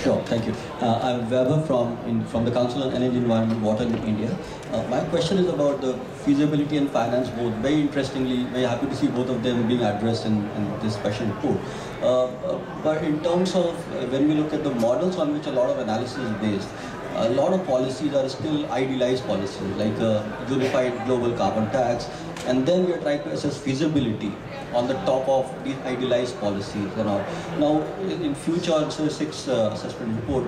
Sure, thank you. I'm Weber from the Council on Energy, Environment, Water in India. My question is about the feasibility and finance both. Very interestingly, very happy to see both of them being addressed in this special report. But in terms of when we look at the models on which a lot of analysis is based, a lot of policies are still idealized policies, like a unified global carbon tax, and then we are trying to assess feasibility on the top of these idealized policies and all. Now, in future, so 6 assessment report,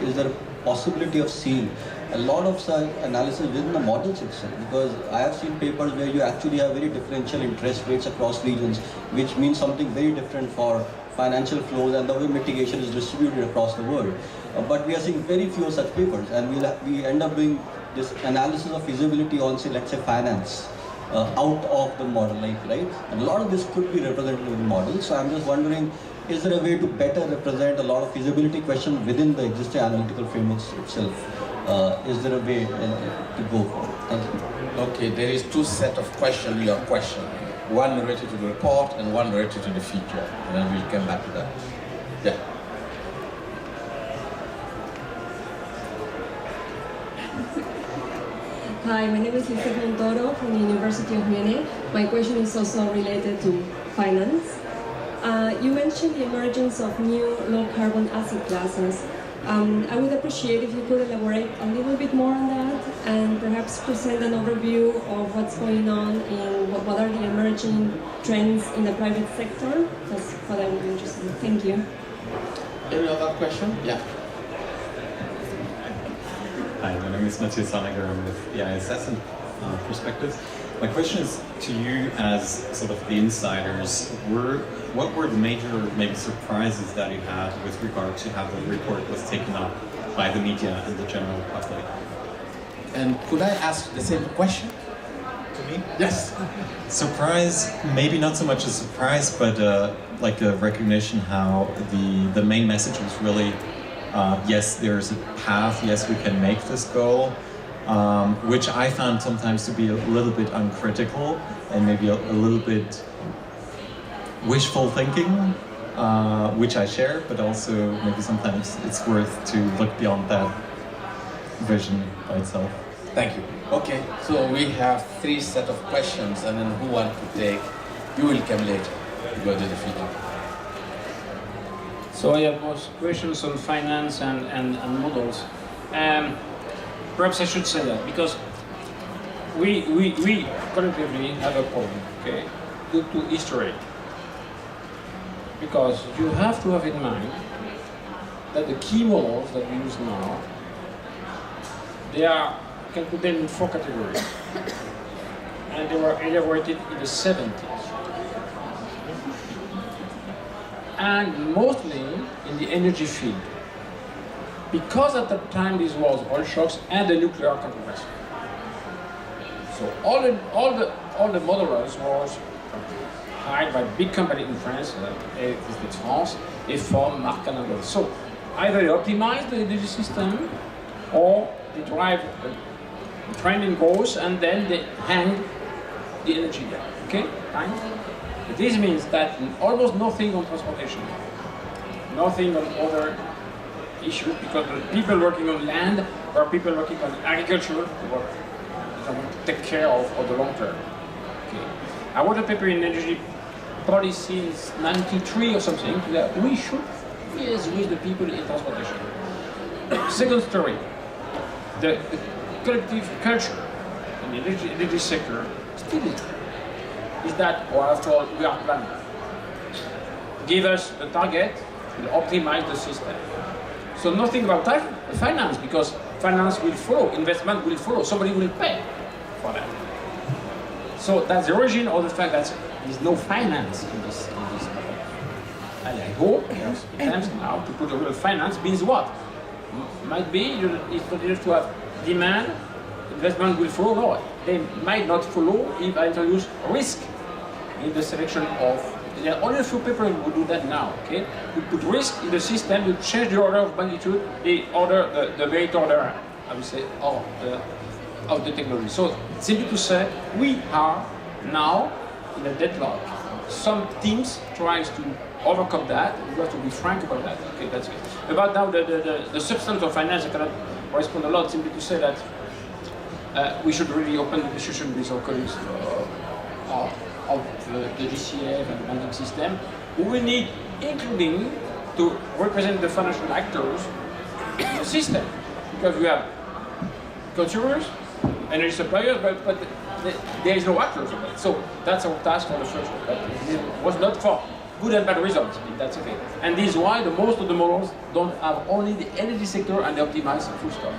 is there a possibility of seeing a lot of such analysis within the models itself? Because I have seen papers where you actually have very differential interest rates across regions, which means something very different for financial flows and the way mitigation is distributed across the world. But we are seeing very few such papers, and we end up doing this analysis of feasibility on, say, let's say, finance. Out of the model, right? And a lot of this could be represented in the model. So I'm just wondering, is there a way to better represent a lot of feasibility questions within the existing analytical frameworks itself? Is there a way to go for it? Thank you. Okay, there is 2 sets of questions in your question. One related to the report and one related to the future. And then we'll come back to that. Yeah. Hi, my name is Lisa Montoro from the University of Munich. My question is also related to finance. You mentioned the emergence of new low-carbon asset classes. I would appreciate if you could elaborate a little bit more on that and perhaps present an overview of what's going on and what are the emerging trends in the private sector. That's what I would be interested in. Thank you. Any other question? Yeah. Hi, my name is Matthias Saniger. I'm with the ISS and Perspectives. My question is to you as sort of the insiders. What were the major maybe surprises that you had with regard to how the report was taken up by the media and the general public? And could I ask the same question to me? Yes. Surprise, maybe not so much a surprise, but like a recognition how the main message was really yes, there's a path, yes, we can make this goal, which I found sometimes to be a little bit uncritical and maybe a little bit wishful thinking, which I share, but also maybe sometimes it's worth to look beyond that vision by itself. Thank you. Okay, so we have 3 sets of questions, and then who wants to take? You will come later to go to the future. So I have both questions on finance and models. Perhaps I should say that because we collectively have a problem, okay, due to history. Because you have to have in mind that the key models that we use now, you can put them in 4 categories. And they were elaborated in the 70s. And mostly in the energy field. Because at that time this was oil shocks and the nuclear controversy. So all the modelers was hired by big company in France, it's France, Eiffel, Marcan and others. So either they optimize the energy system or they drive the trend in growth and then they hang the energy there. Okay? Fine? This means that almost nothing on transportation, nothing on other issues, because the people working on land or people working on agriculture who take care of the long term. Okay. I wrote a paper in energy policy in '93 or something that we should liaise with the people in transportation. Second story, the collective culture in the energy sector still is that, or after all, we are planning. Give us a target, we'll optimize the system. So nothing about finance, because finance will follow, investment will follow, somebody will pay for that. So that's the origin of the fact that there is no finance in this model. And I hope there's attempts now to put a real finance means what? Might be it's not enough to have demand, investment will follow. No, they might not follow if I introduce risk in the selection of. There are only a few people who do that now. Okay, you put risk in the system, you change the order of magnitude, the weight order, I would say, of the technology. So simply to say, we are now in a deadlock. Some teams tries to overcome that. We have to be frank about that. Okay, that's it. About now the substance of finance, I cannot respond a lot, simply to say that we should really open the discussion with our colleagues of the GCF and the banking system. We need, including, to represent the financial actors in the system, because we have consumers, energy suppliers, but there is no actors of it. So that's our task for the first one. But it was not for good and bad results. That's okay. And this is why most of the models don't have only the energy sector and they optimize full stop.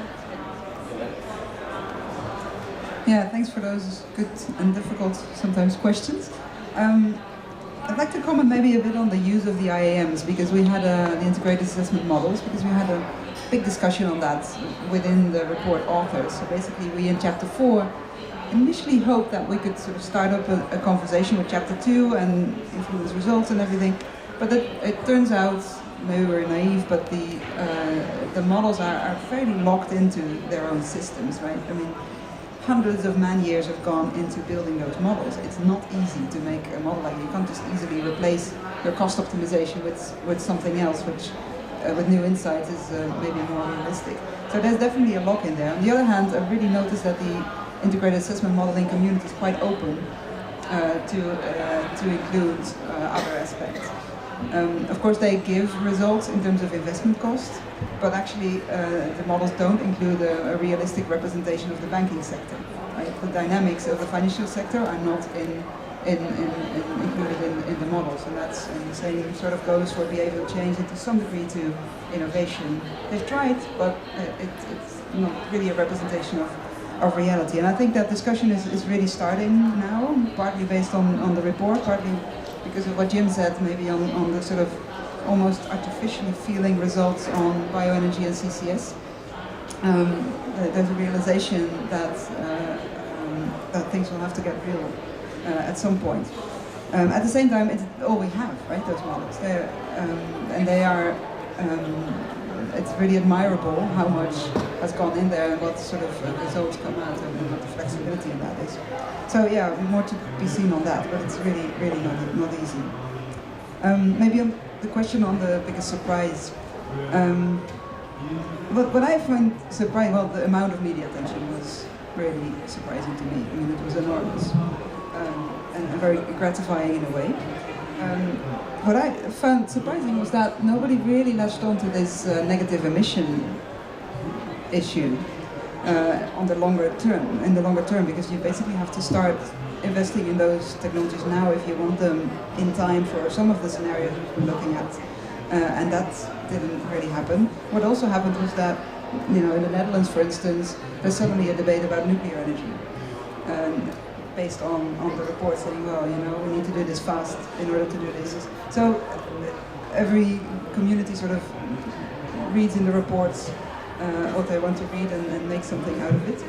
Yeah, thanks for those good and difficult sometimes questions. I'd like to comment maybe a bit on the use of the IAMs, because we had the integrated assessment models, because we had a big discussion on that within the report authors. So basically we in chapter 4 initially hoped that we could sort of start up a conversation with chapter 2 and influence results and everything, but it turns out, maybe we're naive, but the models are fairly locked into their own systems, right? I mean, hundreds of man-years have gone into building those models. It's not easy to make a model like that. You can't just easily replace your cost optimization with something else, which with new insights is maybe more realistic. So there's definitely a lock in there. On the other hand, I really noticed that the integrated assessment modeling community is quite open to include other aspects. Of course, they give results in terms of investment costs, but actually the models don't include a realistic representation of the banking sector. Right? The dynamics of the financial sector are not included in the models, and that's the same sort of goes for behavioral change and to some degree to innovation. They've tried, but it's not really a representation of reality. And I think that discussion is really starting now, partly based on the report, partly because of what Jim said, maybe on the sort of almost artificially feeling results on bioenergy and CCS. There's a realization that things will have to get real at some point. At the same time, it's all we have, right? Those models, and they are. It's really admirable how much has gone in there and what sort of results come out and what the flexibility in that is. So yeah, more to be seen on that, but it's really not easy. Maybe on the question on the biggest surprise. What I find surprising, well, the amount of media attention was really surprising to me. I mean, it was enormous and very gratifying in a way. What I found surprising was that nobody really latched onto this negative emission issue in the longer term, because you basically have to start investing in those technologies now if you want them in time for some of the scenarios we're looking at, and that didn't really happen. What also happened was that, you know, in the Netherlands, for instance, there's suddenly a debate about nuclear energy. Based on the report saying, well, you know, we need to do this fast in order to do this. So every community sort of reads in the reports what they want to read and make something out of it.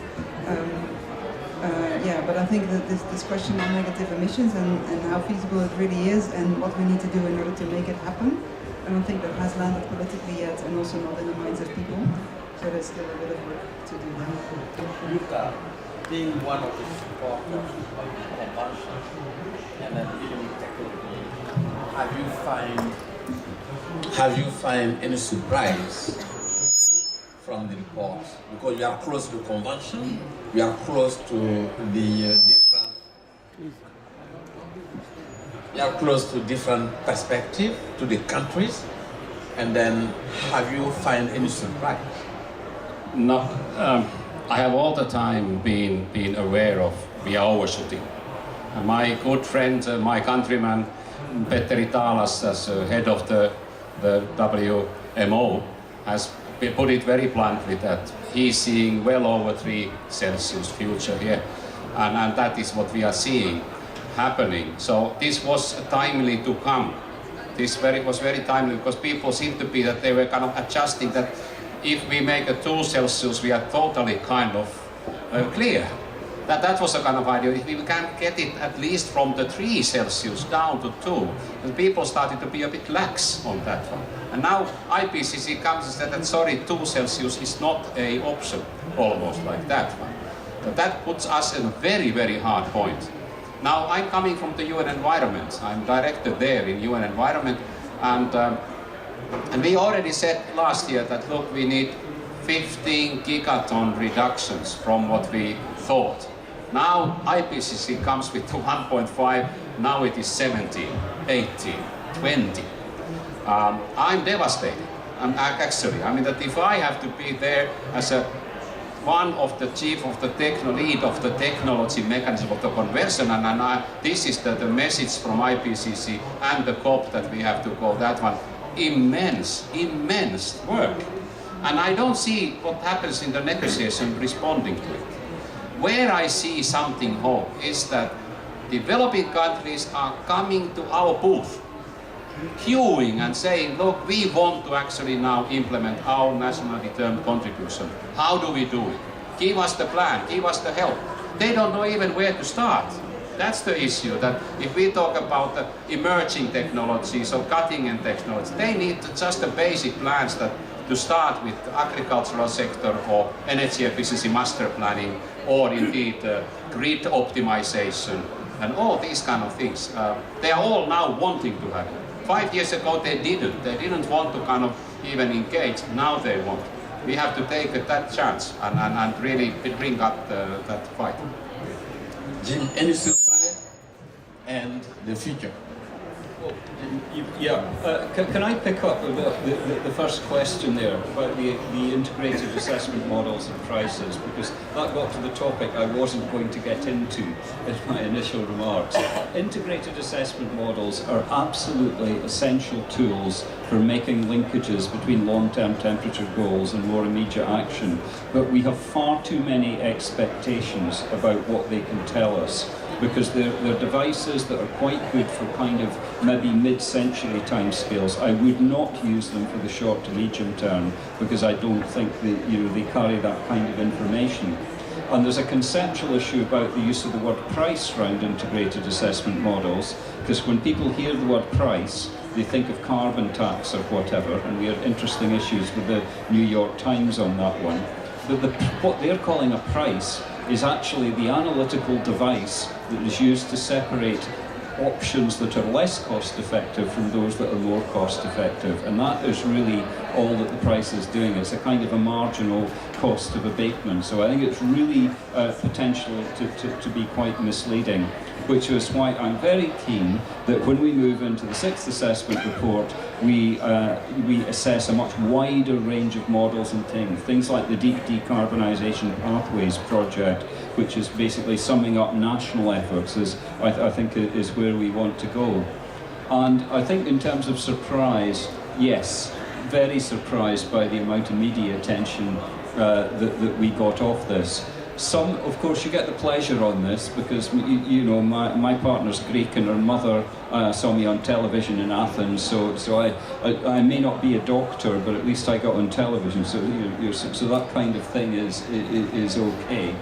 Yeah, but I think that this question on negative emissions and how feasible it really is and what we need to do in order to make it happen, I don't think that has landed politically yet, and also not in the minds of people. So there's still a bit of work to do there. Luca, being one of the supporters of the convention and then even technically, have you find any surprise from the report? Because you are close to the convention, you are close to different perspectives to the countries, and then have you find any surprise? No. I have all the time been aware of we are overshooting. My good friend, my countryman, Petteri Taalas, as head of the WMO, has put it very bluntly that he's seeing well over 3 Celsius future here, and that is what we are seeing happening. So this was timely to come. This was very timely because people seem to be that they were kind of adjusting that. If we make a 2 Celsius, we are totally kind of clear. That was a kind of idea. If we can get it at least from the 3 Celsius down to 2, and people started to be a bit lax on that one. And now IPCC comes and said that sorry, 2 Celsius is not an option, almost like that one. But that puts us in a very hard point. Now I'm coming from the UN Environment. I'm director there in UN Environment. And we already said last year that, look, we need 15 gigaton reductions from what we thought. Now IPCC comes with 1.5, now it is 17, 18, 20. I'm devastated. Actually, I mean that if I have to be there as one of the chief of the lead of the technology mechanism of the conversion, and this is the message from IPCC and the COP that we have to go that one. Immense work. And I don't see what happens in the negotiation responding to it. Where I see something hope is that developing countries are coming to our booth, queuing and saying, look, we want to actually now implement our nationally determined contribution. How do we do it? Give us the plan, give us the help. They don't know even where to start. That's the issue, that if we talk about the emerging technologies or cutting-edge technologies, they need just the basic plans that to start with the agricultural sector or energy efficiency master planning, or indeed grid optimization and all these kind of things. They are all now wanting to happen. 5 years ago they didn't want to kind of even engage, now they want. We have to take that chance and really bring up that fight. Jim, any surprise and the future? Can I pick up the first question there about the integrated assessment models and prices, because that got to the topic I wasn't going to get into in my initial remarks. Integrated assessment models are absolutely essential tools for making linkages between long-term temperature goals and more immediate action, but we have far too many expectations about what they can tell us, because they're devices that are quite good for kind of maybe mid-century timescales. I would not use them for the short to medium term, because I don't think they carry that kind of information. And there's a conceptual issue about the use of the word price around integrated assessment models, because when people hear the word price, they think of carbon tax or whatever, and we had interesting issues with the New York Times on that one. But what they're calling a price is actually the analytical device that is used to separate options that are less cost effective from those that are more cost effective, and that is really all that the price is doing. It's a kind of a marginal cost of abatement, so I think it's really potential to be quite misleading, which is why I'm very keen that when we move into the 6th assessment report, we assess a much wider range of models and things like the Deep Decarbonisation Pathways project, which is basically summing up national efforts, I think is where we want to go. And I think in terms of surprise, yes, very surprised by the amount of media attention that we got off this. Some, of course, you get the pleasure on this because, you know, my partner's Greek and her mother saw me on television in Athens, so I may not be a doctor, but at least I got on television, so that kind of thing is okay.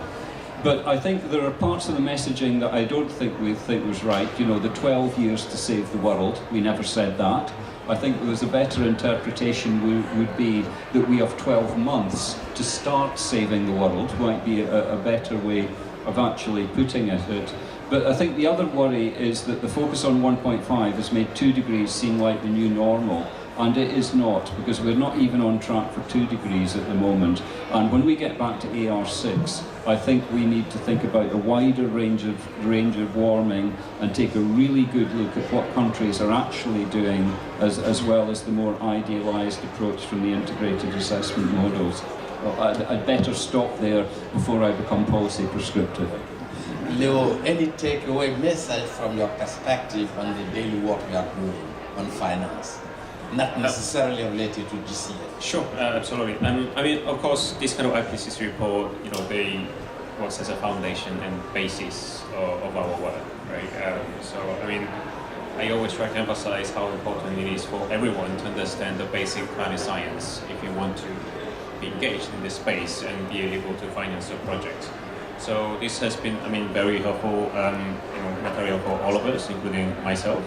But I think there are parts of the messaging that I don't think was right. You know, the 12 years to save the world, we never said that. I think there's a better interpretation would be that we have 12 months to start saving the world, might be a better way of actually putting it. But I think the other worry is that the focus on 1.5 has made 2 degrees seem like the new normal. And it is not, because we're not even on track for 2 degrees at the moment. And when we get back to AR6, I think we need to think about a wider range of warming and take a really good look at what countries are actually doing, as well as the more idealised approach from the integrated assessment models. Well, I'd better stop there before I become policy prescriptive. Leo, any takeaway message from your perspective on the daily work you are doing on finance? Not necessarily related to GCA. Sure, absolutely. I mean, of course, this kind of IPCC report, you know, they works as a foundation and basis of our work, right? So, I mean, I always try to emphasize how important it is for everyone to understand the basic climate science if you want to be engaged in this space and be able to finance your project. So this has been, I mean, very helpful, material for all of us, including myself.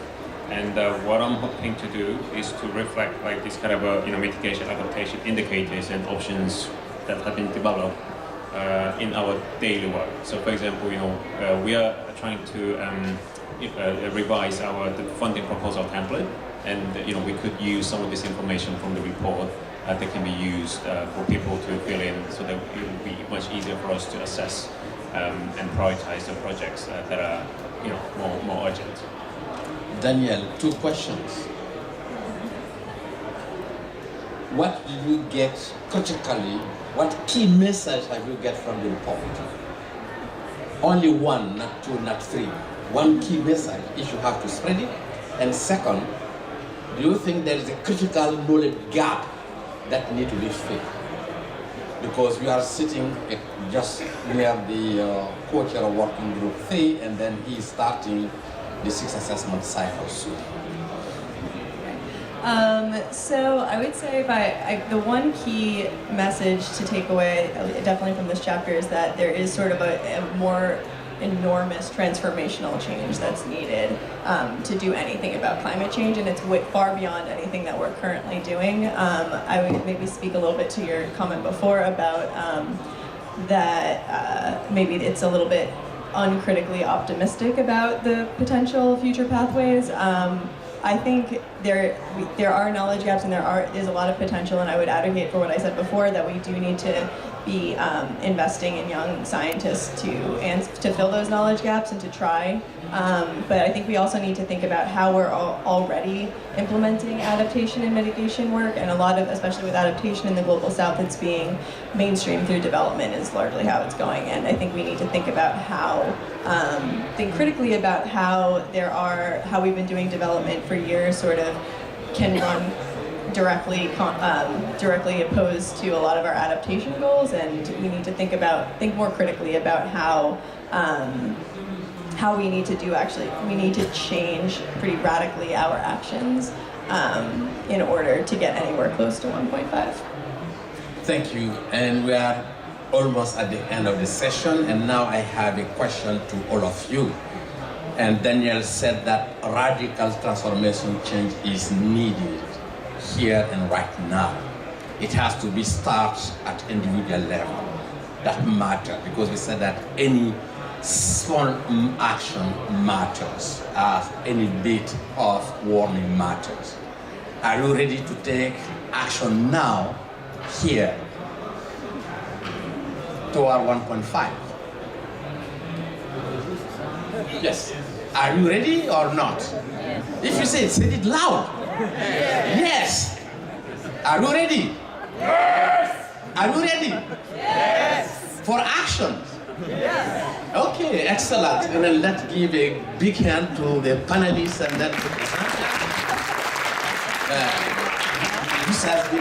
And what I'm hoping to do is to reflect like this kind of mitigation adaptation indicators and options that have been developed in our daily work. So, for example, we are trying to revise the funding proposal template and we could use some of this information from the report that can be used for people to fill in, so that it will be much easier for us to assess and prioritize the projects that are more urgent. Daniel, 2 questions. What do you get critically? What key message have you get from the report? Only one, not 2, not 3. One key message, if you have to spread it. And second, do you think there is a critical knowledge gap that need to be filled? Because we are sitting just near the co-chair of working group 3, and then he is starting the 6th assessment cycle soon. So I would say the one key message to take away, definitely from this chapter, is that there is sort of a more enormous transformational change that's needed to do anything about climate change, and it's far beyond anything that we're currently doing. I would maybe speak a little bit to your comment before about that maybe it's a little bit uncritically optimistic about the potential future pathways. I think there are knowledge gaps, and there is a lot of potential, and I would advocate for what I said before, that we do need to be investing in young scientists to fill those knowledge gaps and to try. But I think we also need to think about how we're already implementing adaptation and mitigation work, and a lot of, especially with adaptation in the Global South, it's being mainstreamed through development is largely how it's going. And I think we need to think about think critically about how we've been doing development for years sort of can run directly opposed to a lot of our adaptation goals, and we need to think more critically about how we need to change pretty radically our actions in order to get anywhere close to 1.5. Thank you, and we are almost at the end of the session, and now I have a question to all of you. And Daniel said that radical transformation change is needed here and right now. It has to be started at individual level. That matters, because we said that any small action matters, as any bit of warning matters. Are you ready to take action now, here, toward 1.5? Yes. Are you ready or not? If you say it loud. Yes. Are you ready? Yes. Are you ready? Yes. For action? Yes. Okay, excellent. And then let's give a big hand to the panelists, and then this has been